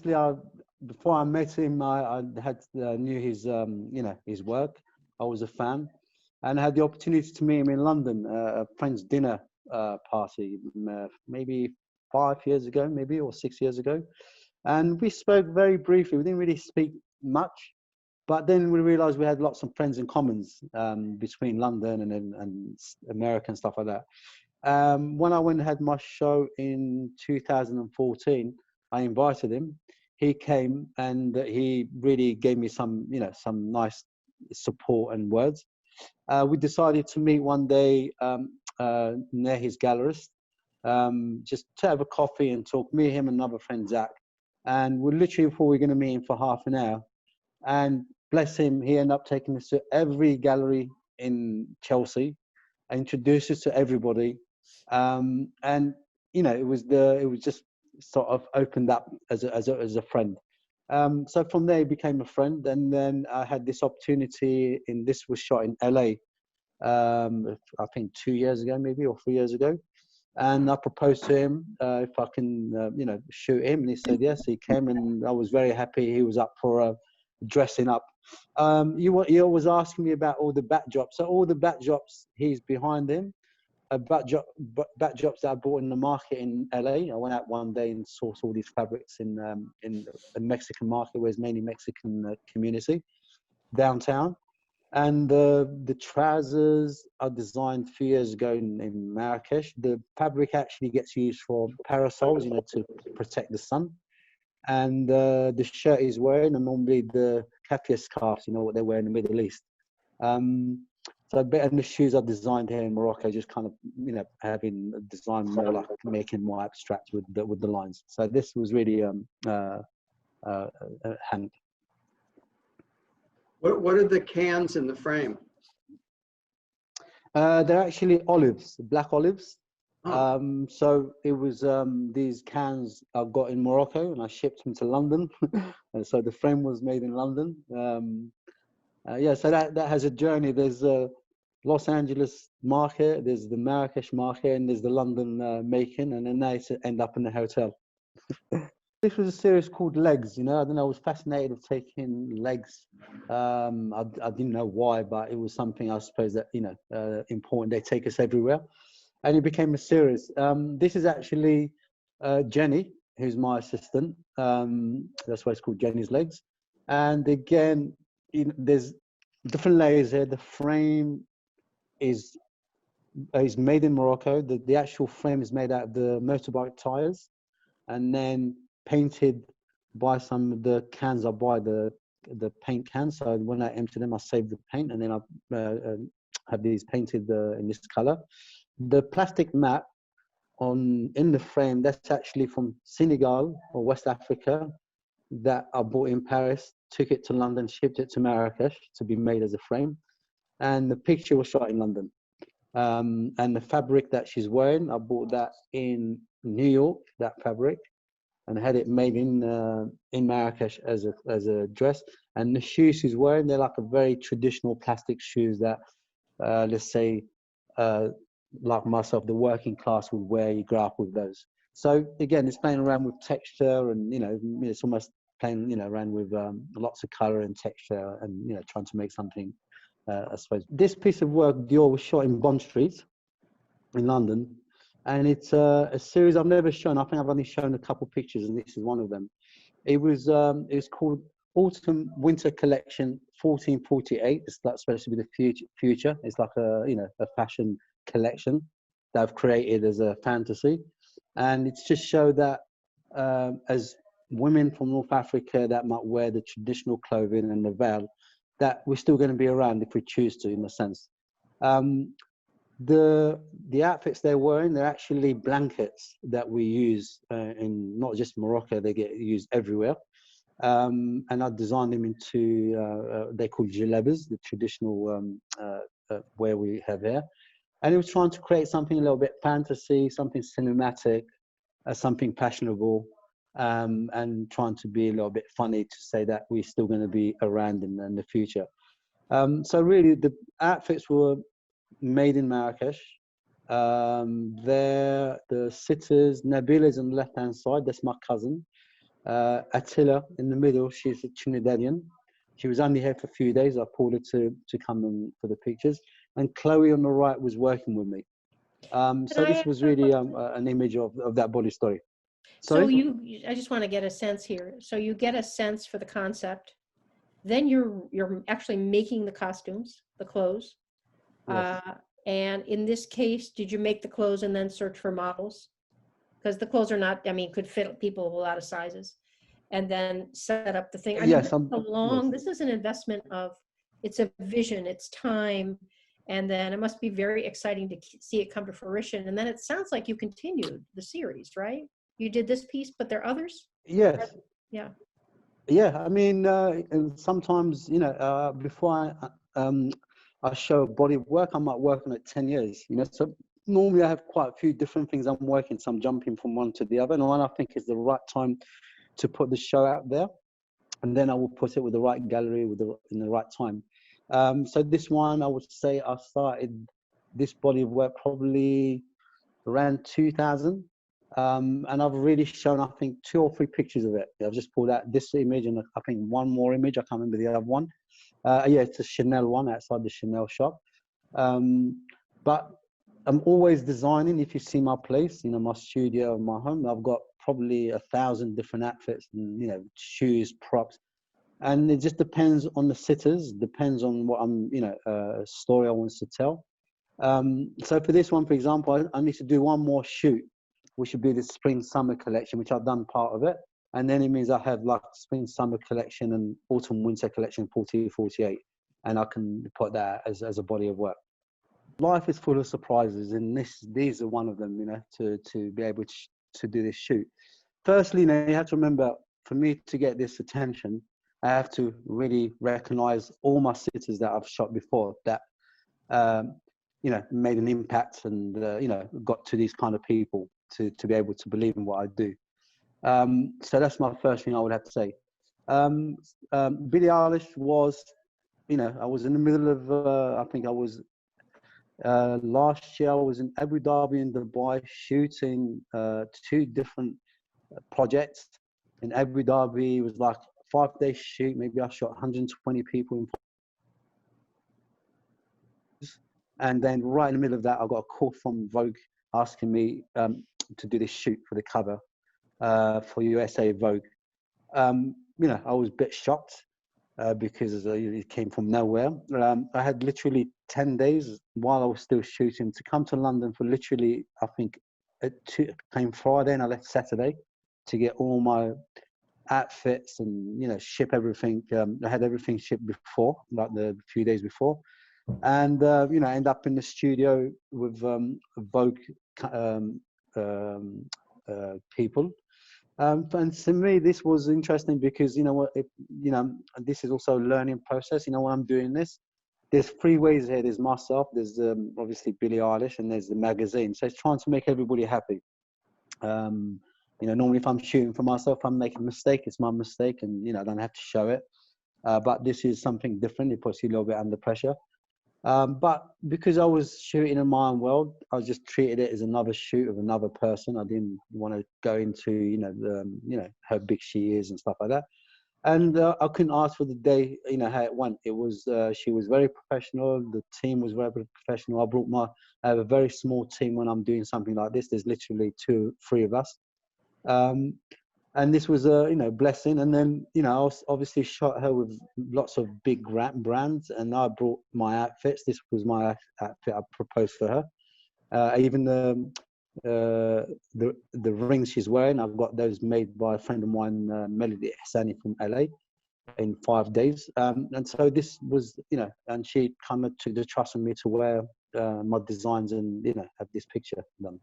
obviously, before I met him, I had knew his his work. I was a fan, and I had the opportunity to meet him in London, a friend's dinner party, maybe 5 years ago, maybe, or 6 years ago. And we spoke very briefly. We didn't really speak much, but then we realized we had lots of friends in commons between London and America and stuff like that. When I went and had my show in 2014, I invited him. He came and he really gave me some nice support and words. We decided to meet one day near his gallerist, just to have a coffee and talk. Me, him, and another friend, Zach. And we literally before we were going to meet him for half an hour. And bless him, he ended up taking us to every gallery in Chelsea, introduced us to everybody. And it was just sort of opened up as a friend. So from there he became a friend, and then I had this opportunity this was shot in LA, I think 2 years ago, maybe, or 3 years ago. And I proposed to him if I can, shoot him, and he said yes. He came, and I was very happy. He was up for dressing up. You was asking me about all the backdrops. So all the backdrops, he's behind him. Backdrops that I bought in the market in LA. I went out one day and sourced all these fabrics in a Mexican market, where it's mainly Mexican community downtown. And the trousers are designed a few years ago in Marrakesh. The fabric actually gets used for parasols, to protect the sun. And the shirt he's wearing, and normally the kafia scarves, what they wear in the Middle East. And the shoes are designed here in Morocco, just kind of, having designed more like making more abstract with the lines. So this was really hand. What are the cans in the frame? They're actually olives, black olives. Oh. So it was these cans I got in Morocco, and I shipped them to London. And so the frame was made in London. So that has a journey. There's a Los Angeles market, there's the Marrakesh market, and there's the London making, and then they end up in the hotel. This was a series called Legs. I don't know. I was fascinated of taking legs. I didn't know why, but it was something I suppose that important. They take us everywhere, and it became a series. This is actually Jenny, who's my assistant. That's why it's called Jenny's Legs. And again, there's different layers here. The frame is made in Morocco. The actual frame is made out of the motorbike tires, and then painted by some of the cans. I buy the paint cans, so when I empty them, I save the paint, and then I have these painted in this color. The plastic mat in the frame, that's actually from Senegal or West Africa, that I bought in Paris, took it to London, shipped it to Marrakesh to be made as a frame, and the picture was shot in London. And the fabric that she's wearing, I bought that in New York, that fabric, and had it made in Marrakesh as a dress. And the shoes she's wearing, they're like a very traditional plastic shoes that, let's say, like myself, the working class would wear. You grow up with those. So again, it's playing around with texture, and it's almost playing around with lots of color and texture, and trying to make something. I suppose this piece of work, Dior, was shot in Bond Street in London, and it's a series I've never shown. I think I've only shown a couple pictures, and this is one of them. It was called Autumn Winter Collection 1448. It's like supposed to be the future. It's like a fashion collection that I've created as a fantasy, and it's just show that as women from North Africa that might wear the traditional clothing and the veil, that we're still going to be around if we choose to, in a sense. The outfits they're wearing, they're actually blankets that we use in not just Morocco, they get used everywhere. And I designed them into, they're called jalebas, the traditional wear we have here. And it was trying to create something a little bit fantasy, something cinematic, something fashionable, and trying to be a little bit funny to say that we're still going to be around in the future. So really, the outfits were made in Marrakesh. The sitters, Nabila's on the left-hand side, that's my cousin. Attila in the middle, she's a Trinidadian. She was only here for a few days. I pulled her to come in for the pictures. And Chloe on the right was working with me. So this was really an image of that body story. So Sorry? I just want to get a sense here. So you get a sense for the concept, then you're actually making the costumes, the clothes. Yes. And in this case, did you make the clothes and then search for models? Because the clothes are not, I mean, could fit people of a lot of sizes. And then set up the thing. I mean, Yes, this is an investment of, it's a vision, it's time. And then it must be very exciting to see it come to fruition. And then it sounds like you continued the series, right? You did this piece, but there are others? yes. Yeah. Yeah, I mean, and sometimes, before I show a body of work, I might work on it 10 years, so normally I have quite a few different things I'm working, so I'm jumping from one to the other, and when I think is the right time to put the show out there, and then I will put it with the right gallery in the right time. So this one, I would say I started this body of work probably around 2000. And I've really shown, I think, 2 or 3 pictures of it. I've just pulled out this image and I think one more image. I can't remember the other one. Yeah, it's a Chanel one outside the Chanel shop. But I'm always designing. If you see my place, my studio, my home, I've got probably 1,000 different outfits and, shoes, props. And it just depends on the sitters, depends on what story I want to tell. So for this one, for example, I need to do one more shoot, which should be the spring summer collection, which I've done part of it. And then it means I have like spring summer collection and autumn winter collection 40-48. And I can put that as a body of work. Life is full of surprises, and these are one of them, to be able to do this shoot. Firstly, you have to remember, for me to get this attention, I have to really recognize all my sitters that I've shot before that made an impact and, got to these kind of people to be able to believe in what I do. So that's my first thing I would have to say. Billie Eilish was, I was in the middle of, I think I was, last year I was in Abu Dhabi and Dubai shooting 2 different projects. In Abu Dhabi, it was like a 5-day shoot. Maybe I shot 120 people in. And then right in the middle of that, I got a call from Vogue asking me to do this shoot for the cover for USA Vogue. I was a bit shocked because it came from nowhere. I had literally 10 days while I was still shooting to come to London for literally, I think, it came Friday and I left Saturday to get all my outfits and, ship everything. I had everything shipped before, like the few days before. And end up in the studio with Vogue people. And to me, this was interesting because this is also a learning process. When I'm doing this, there's 3 ways here. There's myself, there's obviously Billie Eilish, and there's the magazine. So it's trying to make everybody happy. Normally if I'm shooting for myself, I'm making a mistake. It's my mistake, and I don't have to show it. But this is something different. It puts you a little bit under pressure. But because I was shooting in my own world, I just treated it as another shoot of another person. I didn't want to go into, how big she is and stuff like that. And I couldn't ask for the day, how it went. It was, she was very professional. The team was very professional. I have a very small team when I'm doing something like this. There's literally 2-3 of us. And this was a blessing. And then I obviously shot her with lots of big brands, and I brought my outfits. This was my outfit I proposed for her. Even the rings she's wearing, I've got those made by a friend of mine, Melody Hassani from LA, in 5 days. And so this was, and she kind of took the trust on me to wear my designs and have this picture done.